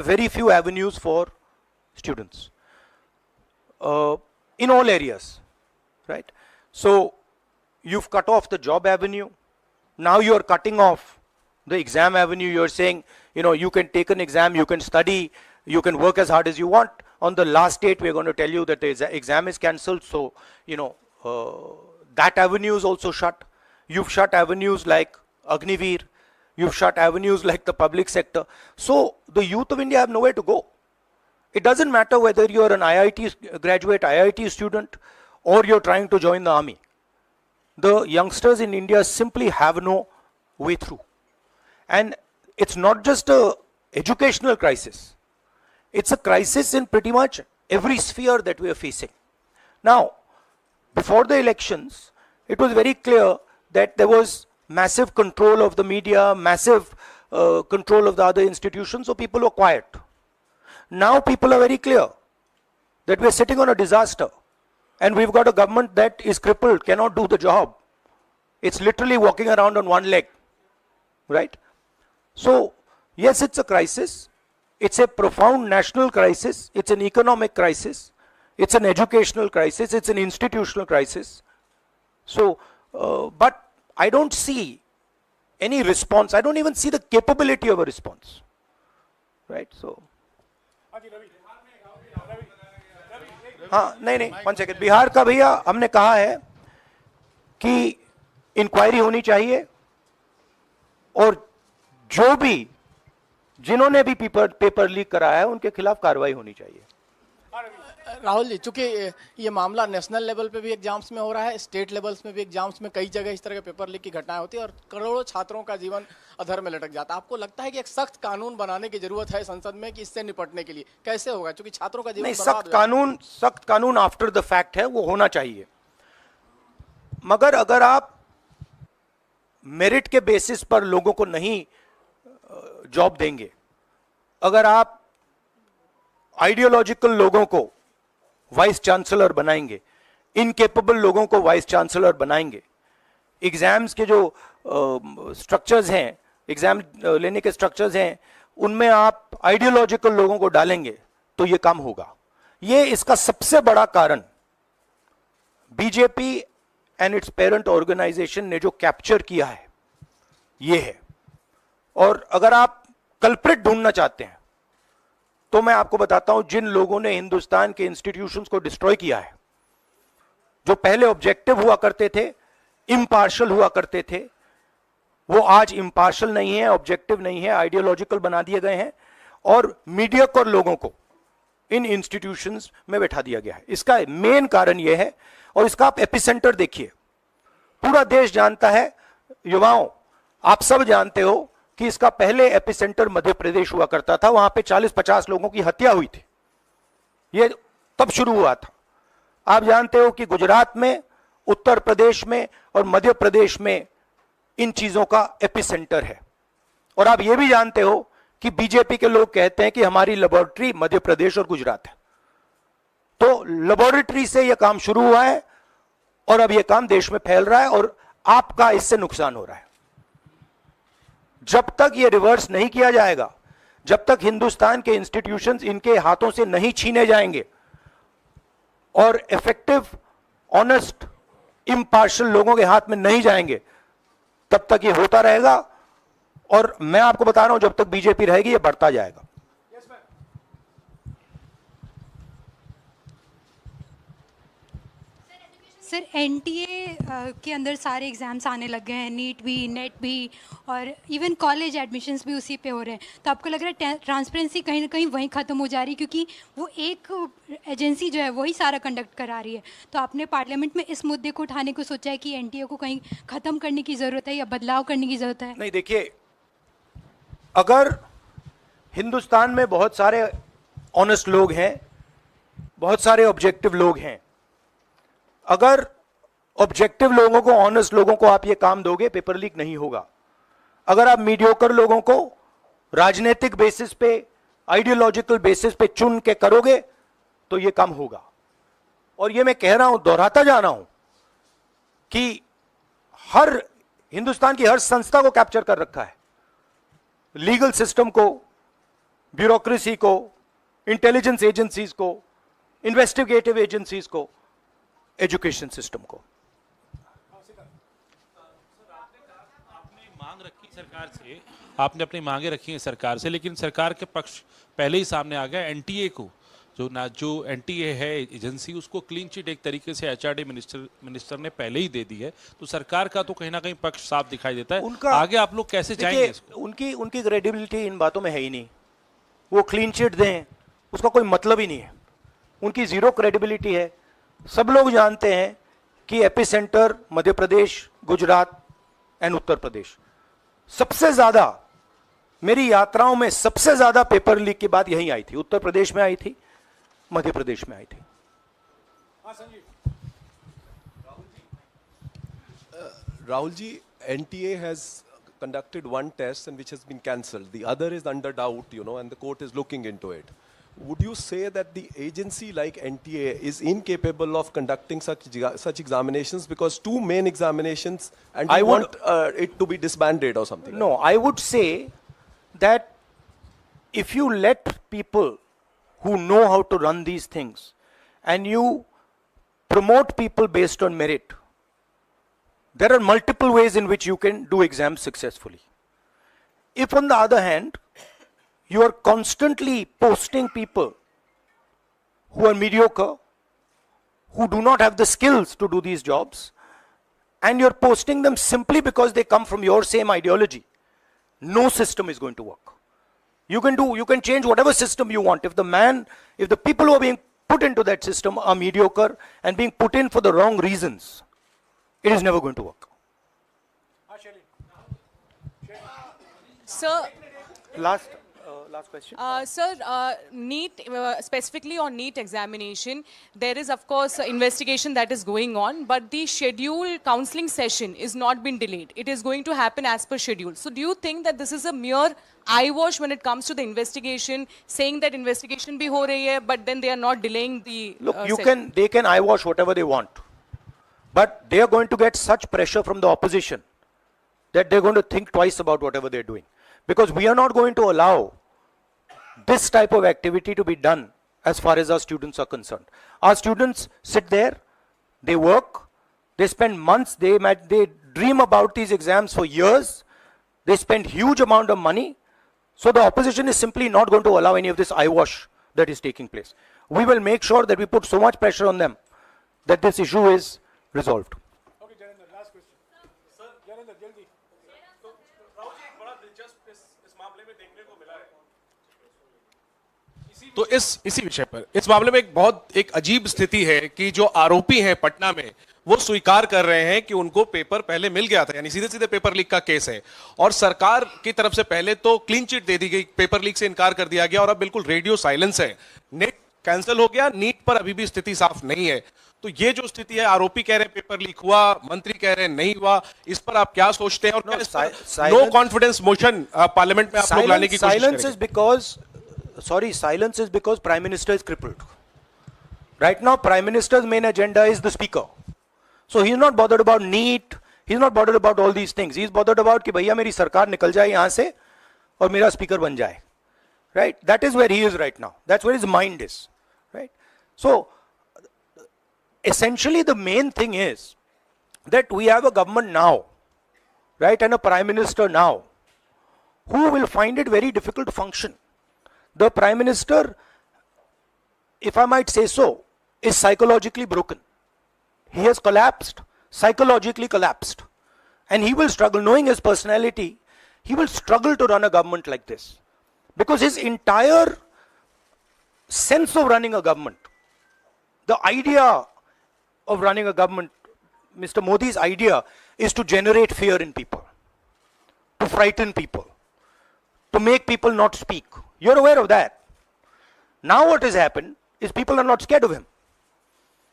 very few avenues for students in all areas, right? So you've cut off the job avenue. Now you're cutting off the exam avenue. You're saying, you know, you can take an exam, you can study, you can work as hard as you want. On the last date, we're going to tell you that the exam is cancelled. So, you know, that avenue is also shut. You've shut avenues like Agniveer. You've shut avenues like the public sector. So the youth of India have nowhere to go. It doesn't matter whether you're an IIT graduate, IIT student, or you're trying to join the army. The youngsters in India simply have no way through. And it's not just a educational crisis. It's a crisis in pretty much every sphere that we are facing. Now, before the elections, it was very clear that there was massive control of the media, massive control of the other institutions, so people were quiet. Now people are very clear that we're sitting on a disaster and we've got a government that is crippled, cannot do the job. It's literally walking around on one leg, right? So, yes, it's a crisis. It's a profound national crisis. It's an economic crisis. It's an educational crisis. It's an institutional crisis. So, but I don't see any response. I don't even see the capability of a response, right? So, हाँ नहीं 1 second, Bihar का भैया हमने कहा है कि inquiry होनी चाहिए और जो भी जिन्होंने भी पेपर लीक कराया है उनके खिलाफ कार्रवाई होनी चाहिए। राहुल जी, चूंकि ये मामला नेशनल लेवल पे भी एग्जाम्स में हो रहा है, स्टेट लेवल्स में भी एग्जाम्स में कई जगह इस तरह के पेपर लीक की घटनाएं होती है और करोड़ों छात्रों का जीवन अधर में लटक जाता है। आपको लगता है कि एक सख्त कानून बनाने की जरूरत है संसद में कि इससे निपटने के लिए? कैसे होगा, क्योंकि छात्रों का जीवन नहीं, सख्त कानून आफ्टर द फैक्ट है, वो होना चाहिए। मगर अगर आप मेरिट के बेसिस पर लोगों को नहीं जॉब देंगे, अगर आप आइडियोलॉजिकल लोगों को वाइस चांसलर बनाएंगे, इनकेपेबल लोगों को वाइस चांसलर बनाएंगे, एग्जाम्स के जो स्ट्रक्चर्स हैं, एग्जाम लेने के स्ट्रक्चर्स हैं, उनमें आप आइडियोलॉजिकल लोगों को डालेंगे तो ये काम होगा। ये इसका सबसे बड़ा कारण BJP and its parent organisation ने जो कैप्चर किया है ये है। और अगर आप कल्प्रिट ढूंढना चाहते हैं तो मैं आपको बताता हूं, जिन लोगों ने हिंदुस्तान के इंस्टीट्यूशंस को डिस्ट्रॉय किया है, जो पहले ऑब्जेक्टिव हुआ करते थे, इम्पार्शल हुआ करते थे, वो आज इम्पार्शल नहीं है, ऑब्जेक्टिव नहीं है, आइडियोलॉजिकल बना दिए गए हैं और मीडियोकर लोगों को इन इंस्टीट्यूशंस में बैठा दिया गया है। इसका मेन कारण यह है, और इसका आप एपिसेंटर देखिए, पूरा देश जानता है, युवाओं आप सब जानते हो कि इसका पहले एपिसेंटर मध्य प्रदेश हुआ करता था, वहां पे 40-50 लोगों की हत्या हुई थी, ये तब शुरू हुआ था। आप जानते हो कि गुजरात में, उत्तर प्रदेश में और मध्य प्रदेश में इन चीजों का एपिसेंटर है। और आप ये भी जानते हो कि बीजेपी के लोग कहते हैं कि हमारी लेबोरेटरी मध्य प्रदेश और गुजरात है। तो लेबोरेटरी से यह काम शुरू हुआ है और अब यह काम देश में फैल रहा है और आपका इससे नुकसान हो रहा है। जब तक ये रिवर्स नहीं किया जाएगा, जब तक हिंदुस्तान के इंस्टीट्यूशंस इनके हाथों से नहीं छीने जाएंगे और इफेक्टिव, ऑनेस्ट, इम्पार्शियल लोगों के हाथ में नहीं जाएंगे, तब तक ये होता रहेगा। और मैं आपको बता रहा हूं, जब तक बीजेपी रहेगी ये बढ़ता जाएगा। सर, एनटीए के अंदर सारे एग्ज़ाम्स आने लग गए हैं, नीट भी, नेट भी, और इवन कॉलेज एडमिशन्स भी उसी पे हो रहे हैं। तो आपको लग रहा है ट्रांसपेरेंसी कहीं ना कहीं वहीं ख़त्म हो जा रही है, क्योंकि वो एक एजेंसी जो है वही सारा कंडक्ट करा रही है। तो आपने पार्लियामेंट में इस मुद्दे को उठाने को सोचा है कि एनटीए को कहीं ख़त्म करने की ज़रूरत है या बदलाव करने की ज़रूरत है? नहीं, देखिए, अगर हिंदुस्तान में बहुत सारे ऑनेस्ट लोग हैं, बहुत सारे ऑब्जेक्टिव लोग हैं, अगर ऑब्जेक्टिव लोगों को, ऑनेस्ट लोगों को आप ये काम दोगे, पेपर लीक नहीं होगा। अगर आप मीडियोकर लोगों को राजनीतिक बेसिस पे, आइडियोलॉजिकल बेसिस पे चुन के करोगे तो ये काम होगा। और ये मैं कह रहा हूं, दोहराता जा रहा हूं कि हर हिंदुस्तान की हर संस्था को कैप्चर कर रखा है, लीगल सिस्टम को, ब्यूरोक्रेसी को, इंटेलिजेंस एजेंसीज को, इन्वेस्टिगेटिव एजेंसीज को, एजुकेशन सिस्टम को। मांग रखी सरकार से, आपने अपनी मांगे रखी हैं सरकार से, लेकिन सरकार के पक्ष पहले ही सामने आ गया। एनटीए को जो एनटीए है एजेंसी, उसको क्लीन चिट एक तरीके से एचआरडी मिनिस्टर ने पहले ही दे दी है, तो सरकार का तो कहीं ना कहीं पक्ष साफ दिखाई देता है। उनका आगे आप लोग कैसे जाएंगे इसको? उनकी क्रेडिबिलिटी इन बातों में है ही नहीं। वो क्लीन चिट दें उसका कोई मतलब ही नहीं है, उनकी जीरो क्रेडिबिलिटी है। सब लोग जानते हैं कि एपिसेंटर मध्य प्रदेश, गुजरात एंड उत्तर प्रदेश। सबसे ज्यादा मेरी यात्राओं में सबसे ज्यादा पेपर लीक की बात यहीं आई थी, उत्तर प्रदेश में आई थी, मध्य प्रदेश में आई थी। Rahul ji, NTA has conducted one test and which has been cancelled. The other is under doubt, you know, and the court is looking into it. Would you say that the agency like NTA is incapable of conducting such examinations, because two main examinations, and you want it to be disbanded or something? No, I would say that if you let people who know how to run these things and you promote people based on merit, there are multiple ways in which you can do exams successfully. If on the other hand, you are constantly posting people who are mediocre, who do not have the skills to do these jobs, and you're posting them simply because they come from your same ideology, no system is going to work. You can change whatever system you want. If the people who are being put into that system are mediocre and being put in for the wrong reasons, it is never going to work. Sir, Last question. Sir, NEET, specifically on NEET examination, there is of course investigation that is going on, but the scheduled counseling session is not been delayed. It is going to happen as per schedule. So do you think that this is a mere eyewash when it comes to the investigation, saying that investigation bhi ho rahi hai, but then they are not delaying the Look, session? they can eyewash whatever they want, but they are going to get such pressure from the opposition that they're going to think twice about whatever they're doing, because we are not going to allow this type of activity to be done as far as our students are concerned. Our students sit there, they work, they spend months, they dream about these exams for years, they spend huge amount of money. So the opposition is simply not going to allow any of this eyewash that is taking place. We will make sure that we put so much pressure on them that this issue is resolved. Okay, Janendra, last question. Sir, Janendra, jaldi. Rahul ji, एक बड़ा दिलचस्प इस मामले में देखने को मिला है। तो इसी विषय पर इस मामले में एक अजीब स्थिति है कि जो आरोपी हैं पटना में, वो स्वीकार कर रहे हैं कि उनको पेपर पहले मिल गया था, यानी सीधे सीधे पेपर लीक का केस है। और सरकार की तरफ से पहले तो क्लीन चिट दे दी गई, पेपर लीक से इनकार कर दिया गया, और अब बिल्कुल रेडियो साइलेंस है। नेट कैंसिल हो गया, नीट पर अभी भी स्थिति साफ नहीं है। तो ये जो स्थिति है, आरोपी कह रहे हैं पेपर लीक हुआ, मंत्री कह रहे हैं नहीं हुआ, इस पर आप क्या सोचते हैं? और नो कॉन्फिडेंस मोशन पार्लियामेंट में आप लोग लाने की कोशिश करेंगे? Silence is because Prime Minister is crippled. Right now, Prime Minister's main agenda is the Speaker. So he is not bothered about NEET, he is not bothered about all these things. He is bothered about कि भैया मेरी सरकार निकल जाए यहाँ से और मेरा Speaker बन जाए. Right? That is where he is right now. That's where his mind is. Right? So, essentially the main thing is that we have a government now, right, and a Prime Minister now, who will find it very difficult to function. The Prime Minister, if I might say so, is psychologically broken. He has collapsed, psychologically collapsed. And he will struggle, knowing his personality, he will struggle to run a government like this. Because his entire sense of running a government, the idea of running a government, Mr. Modi's idea is to generate fear in people, to frighten people, to make people not speak. You're aware of that. Now what has happened is people are not scared of him.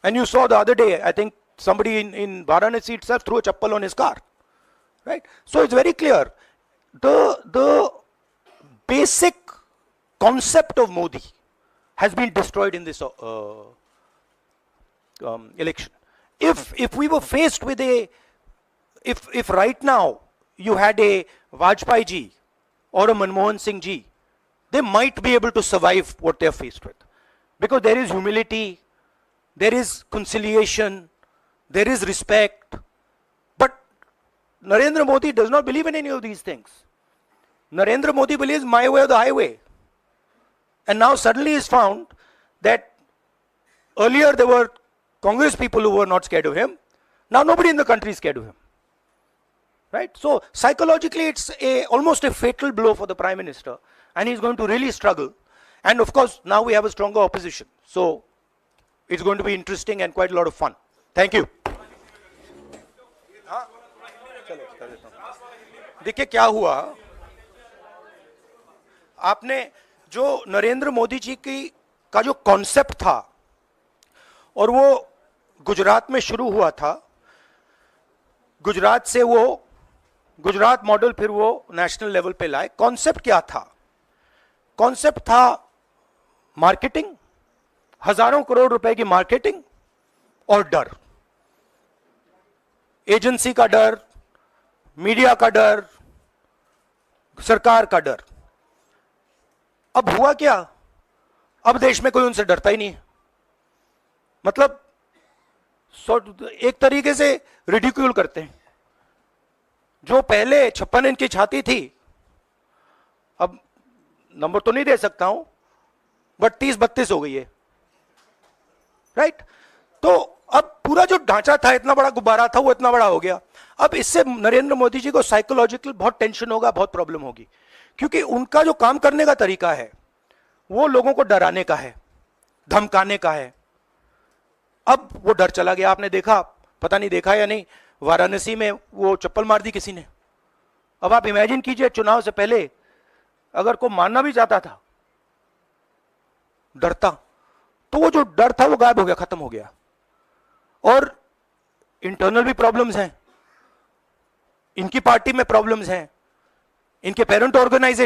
And you saw the other day, I think somebody in Varanasi itself threw a chappal on his car. Right? So it's very clear. The basic concept of Modi has been destroyed in this election. If we were faced with if right now you had a Vajpayee ji or a Manmohan Singh ji, they might be able to survive what they are faced with. Because there is humility, there is conciliation, there is respect. But Narendra Modi does not believe in any of these things. Narendra Modi believes my way or the highway. And now suddenly is found that earlier there were Congress people who were not scared of him. Now nobody in the country is scared of him. Right? So psychologically it's almost a fatal blow for the Prime Minister, and he's going to really struggle. And of course now we have a stronger opposition. So it's going to be interesting and quite a lot of fun. Thank you. देखिए क्या हुआ, आपने जो नरेंद्र मोदी जी का जो concept था और वो गुजरात में शुरू हुआ था, गुजरात से वो गुजरात मॉडल फिर वो नेशनल लेवल पे लाए। कॉन्सेप्ट क्या था? कॉन्सेप्ट था मार्केटिंग, हजारों करोड़ रुपए की मार्केटिंग और डर, एजेंसी का डर, मीडिया का डर, सरकार का डर। अब हुआ क्या? अब देश में कोई उनसे डरता ही नहीं है। मतलब एक तरीके से रिडिक्यूल करते हैं। जो पहले 56 इंच की छाती थी, अब नंबर तो नहीं दे सकता हूं, बट 30-32 हो गई है। राइट? तो अब पूरा जो ढांचा था, इतना बड़ा गुब्बारा था, वो इतना बड़ा हो गया। अब इससे नरेंद्र मोदी जी को साइकोलॉजिकल बहुत टेंशन होगा, बहुत प्रॉब्लम होगी, क्योंकि उनका जो काम करने का तरीका है वो लोगों को डराने का है, धमकाने का है। अब वो डर चला गया। आपने देखा, पता नहीं देखा या नहीं, वाराणसी में वो चप्पल मार दी किसी ने। अब आप इमेजिन कीजिए, चुनाव से पहले अगर कोई मारना भी चाहता था डरता, तो वो जो डर था वो गायब हो गया, खत्म हो गया। और इंटरनल भी प्रॉब्लम्स हैं, इनकी पार्टी में प्रॉब्लम्स हैं, इनके पेरेंट ऑर्गेनाइजेशन